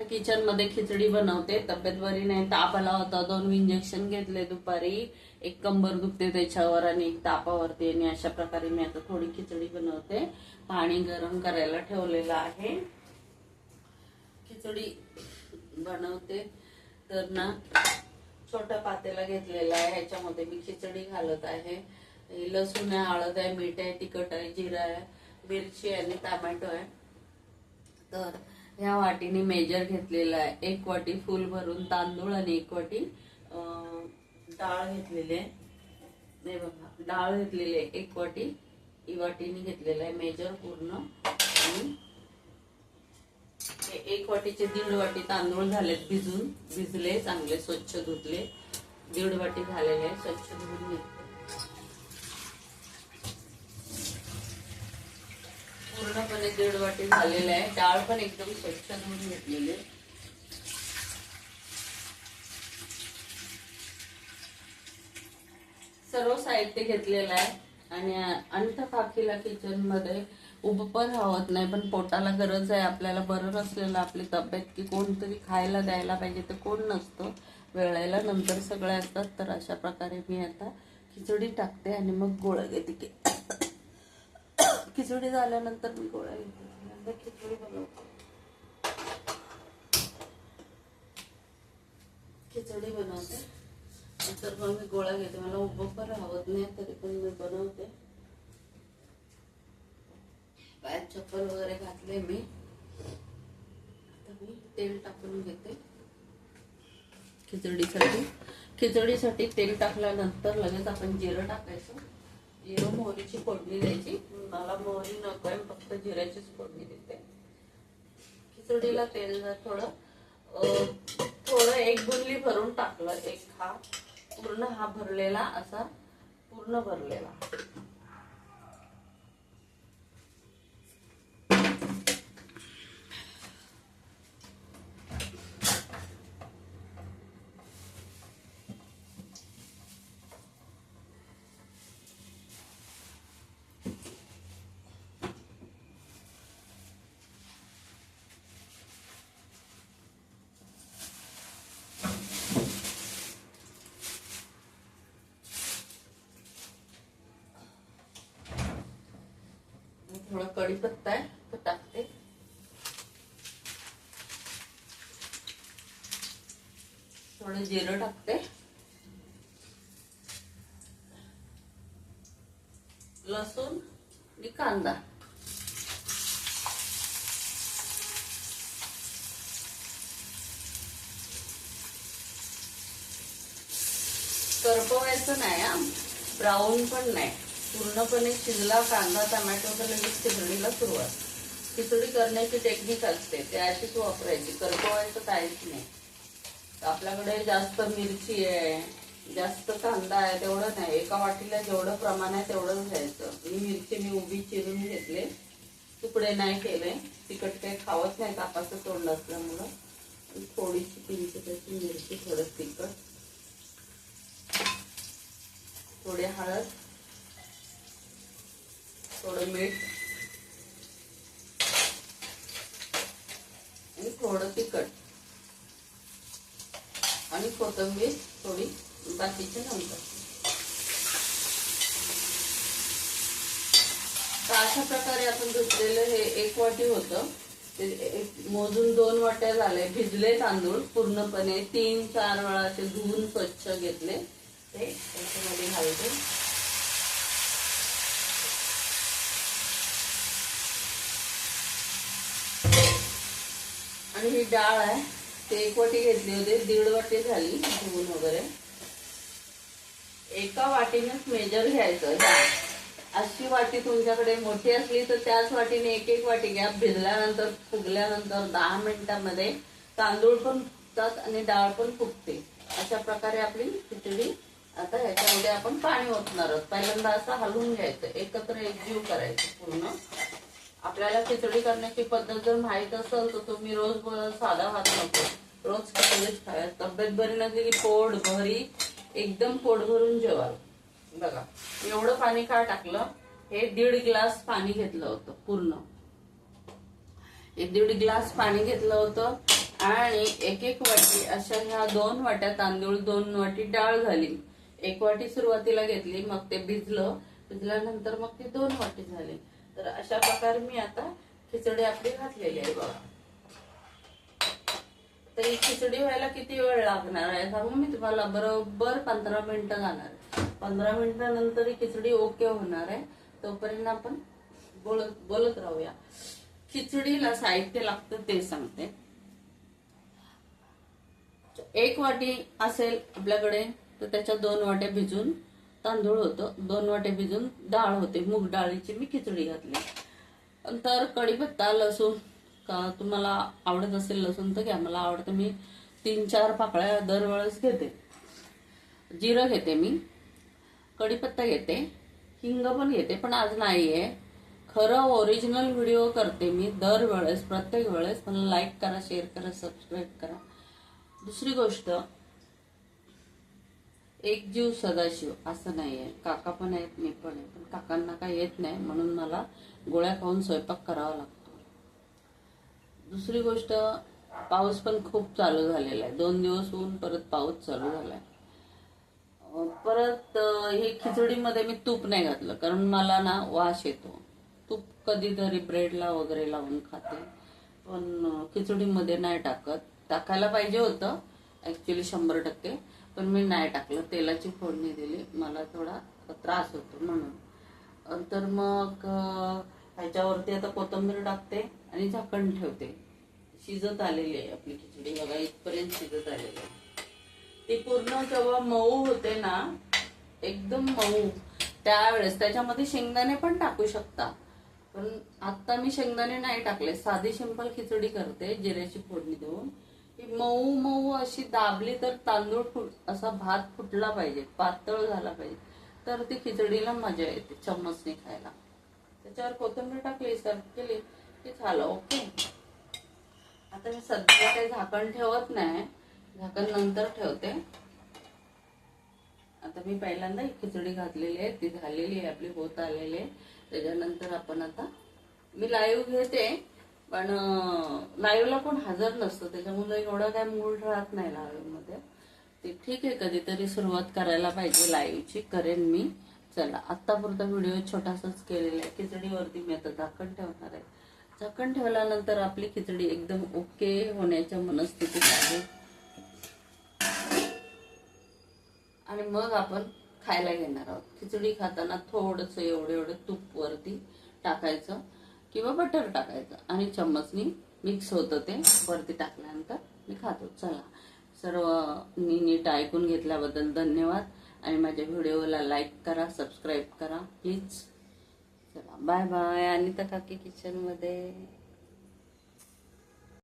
Kitchen मध्ये खिचडी बनवते. तब्येत बरी नाही, ताप आला होता, 2 इंजेक्शन घेतले दुपारी. एक कंबर दुखते त्याच्यावर आणि एक तापावरती. आणि अशा प्रकारे मी आता थोडी खिचडी बनवते. पाणी गरम करायला ठेवलेलं आहे. खिचडी बनवते तर ना छोटा पातेला घेतलेला आहे. ह्याच्यामध्ये मी खिचडी घालत आहे. लसूण आहे, हळद आहे, मीठ आहे, तिखट आहे, जिरा आहे, मिरची आणि टोमॅटो आहे. तर ह्या वाटीने मेजर घेतलेला आहे. 1 वाटी फुल भरून तांदूळ आणि 1 वाटी डाळ घेतलेली आहे. नाही बघा, डाळ घेतलेली आहे 1 वाटी. ही वाटीने घेतलेला आहे मेजर पूर्ण. आणि 1 वाटीचे 1.5 वाटी तांदूळ झालेत भिजले, चांगले स्वच्छ धुतले. 1.5 वाटी झालेले आहे, स्वच्छ धुवून घेतले. पूर्णपणे 1.5 वाटी झालेला आहे. डाळ पण एकदम स्वच्छ धुवून घेतलेली. सर्व साहित्य घेतलेलं आहे. आणि अंत काकीला किचन मध्ये उभं पण राहत नाही, पण पोटाला गरज आहे. आपल्याला बरं नसलेलं, आपली तब्येत की कोणतरी खायला द्यायला पाहिजे, तर कोण नसतं वेळेला. नंतर सगळे असतात. तर अशा प्रकारे मी आता खिचडी टाकते आणि मग गोळा घेते. खिचडी झाल्यानंतर मी गोळा घेते. खिचडी बनवते. नंतर मग मी गोळा घेते. मला उभं पण राहत नाही, तरी पण मी बनवते. पायात चप्पल वगैरे घातले मी. आता मी तेल टाकून घेते खिचडीसाठी तेल टाकल्यानंतर लगेच आपण जिरं टाकायचं. जिरं मोहरीची फोडणी द्यायची. मला मोहरी नको आहे, फक्त जिऱ्याचीच फोडणी देते. खिचडीला तेल जर थोडं 1 गुंडली भरून टाकलं. पूर्ण हा भरलेला असा पूर्ण भरलेला. थोडा कढीपत्ता आहे तो टाकते. थोडं जिरं टाकते. लसूण आणि कांदा. करपवायचं नाही हा, ब्राऊन पण नाही. पूर्णपणे शिजला कांदा टोमॅटो तर लगेच खिचडीला सुरुवात. खिचडी करण्याची टेक्निक असते, ते अशीच वापरायची. करपवायचं काहीच नाही. आपल्याकडे जास्त मिरची आहे, जास्त कांदा आहे, तेवढं नाही. एका वाटीला जेवढं प्रमाण आहे तेवढंच घ्यायचं. ही मिरची मी उभी चिरून घेतले, तुकडे नाही केले. तिखट काही खावत नाही तापाचं तोंड असल्यामुळं. थोडीशी पिंच त्याची मिरची, थोडं तिखट, थोडी हळद, थोडं मीठ आणि थोडं तिखट आणि कोथिंबीर थोडी बाकीच्या नंतर. तर अशा प्रकारे आपण धुतलेलं हे 1 वाटी होतं ते मोजून 2 वाट्या झाले. भिजले तांदूळ पूर्णपणे 3-4 वेळा असे धुवून स्वच्छ घेतले. ते त्याच्यामध्ये घालते. आणि ही डाळ आहे ते 1 वाटी घेतली होती, 1.5 वाटी झाली धुवून वगैरे. एका वाटीनेच मेजर घ्यायचं. अशी वाटी तुमच्याकडे मोठी असली तर त्याच वाटीने 1-1 वाटी घ्या. भिजल्यानंतर फुगल्यानंतर 10 मिनिटांमध्ये तांदूळ पण फुगतात आणि डाळ पण फुगते. अशा प्रकारे आपली खिचडी. आता ह्याच्यामध्ये आपण पाणी ओतणार आहोत. पहिल्यांदा असं हलवून घ्यायचं, एकत्र एकजीव करायचं पूर्ण. आपल्याला खिचडी करण्याची पद्धत जर माहित असेल तर तुम्ही रोज साधा भात नको, रोज खिचडीच खायला. तब्येत बरी नसली की पोट भरी एकदम पोट भरून जेवाल. बघा एवढं पाणी का टाकलं, हे 1.5 ग्लास पाणी घेतलं होतं पूर्ण. 1.5 ग्लास पाणी घेतलं होतं आणि एक एक वाटी अशा ह्या 2 वाट्या तांदूळ, 2 वाटी डाळ झाली. 1 वाटी सुरुवातीला घेतली, मग ते भिजल्यानंतर मग ती 2 वाटी झाली. तर अशा प्रकारे मी आता खिचडी आपली घातलेली आहे बघा. तर ही खिचडी व्हायला किती वेळ लागणार आहे सांगू मी तुम्हाला? बरोबर 15 मिनिटं जाणार. 15 मिनिटानंतर ही खिचडी ओके होणार आहे. तोपर्यंत आपण बोलत राहूया. खिचडीला साहित्य लागतं ते सांगते. 1 वाटी असेल आपल्याकडे तर त्याच्या 2 वाट्या भिजून तांदूळ होतं, 2 वाट्या भिजून डाळ होते. मूग डाळीची मी खिचडी घातली. नंतर कढीपत्ता, लसूण, का तुम्हाला आवडत असेल लसूण तर घ्या, मला आवडतं. मी 3-4 पाकळ्या दरवेळेस घेते. जिरं घेते मी, कढीपत्ता घेते, हिंग पण घेते, पण आज नाहीये. खरं ओरिजिनल व्हिडिओ करते मी दरवेळेस, प्रत्येक वेळेस. मला लाईक करा, शेअर करा, सबस्क्राईब करा. दुसरी गोष्ट, एक जीव सदाशिव असं नाहीये. काका पण आहेत, मी पण आहे, पण काकांना काही येत नाही म्हणून मला गोळ्या खाऊन स्वयंपाक करावा लागतो. दुसरी गोष्ट, पाऊस पण खूप चालू झालेला आहे. 2 दिवस ऊन, परत पाऊस चालू झालाय. परत हे खिचडीमध्ये मी तूप नाही घातलं, कारण मला ना वास येतो. तूप कधीतरी ब्रेडला वगैरे लावून खाते, पण खिचडीमध्ये नाही टाकत. टाकायला पाहिजे होतं ऍक्च्युली 100%, पण मी नाही टाकलं. तेलाची फोडणी दिली, मला थोडा त्रास होतो म्हणून. तर मग ह्याच्यावरती आता कोथिंबीर टाकते आणि झाकण ठेवते. शिजत आलेली आहे आपली खिचडी बघा, इथपर्यंत शिजत आलेली आहे. ती पूर्ण जेव्हा मऊ होते ना, एकदम मऊ, त्यावेळेस त्याच्यामध्ये शेंगदाणे पण टाकू शकता, पण आता मी शेंगदाणे नाही टाकले. साधी सिंपल खिचडी करते जिऱ्याची फोडणी देऊन. ही मऊ मऊ अशी दाबली तर तांदूळ असा भात फुटला पाहिजे, पातळ झाला पाहिजे, तर ती खिचडीला मजा येते चम्मचने खायला. त्याच्यावर कोथिंबीर टाकली, सर्व केली की झालं ओके. आता मी सध्या काही झाकण ठेवत नाही, झाकण नंतर ठेवते. आता मी पहिल्यांदा खिचडी घातलेली आहे, ती झालेली आहे आपली, होत आलेली आहे. त्याच्यानंतर आपण आता मी लाईव्ह घेते, पण लाईव्हला पण हजर नसतं, त्याच्यामुळे एवढा काय मूड राहत नाही लाईव्ह मध्ये. ते ठीक आहे, कधीतरी सुरुवात करायला पाहिजे लाईव्हची, करेन मी. चला, आतापुरता व्हिडिओ छोटासाच केलेला आहे. खिचडीवरती मी आता झाकण ठेवणार आहे. झाकण ठेवल्यानंतर आपली खिचडी एकदम ओके होण्याच्या मनस्थितीत आहे आणि मग आपण खायला घेणार आहोत. खिचडी खाताना थोडस एवढं तूप वरती टाकायचं किंवा बटर टाकायचं आणि चम्मचनी मिक्स होतं ते वरती टाकल्यानंतर मी खातो. चला, सर्वांनी नीट ऐकून घेतल्याबद्दल धन्यवाद आणि माझ्या व्हिडिओला लाईक करा, सबस्क्राईब करा प्लीज. चला, बाय बाय. अनिता काकी किचन मध्ये.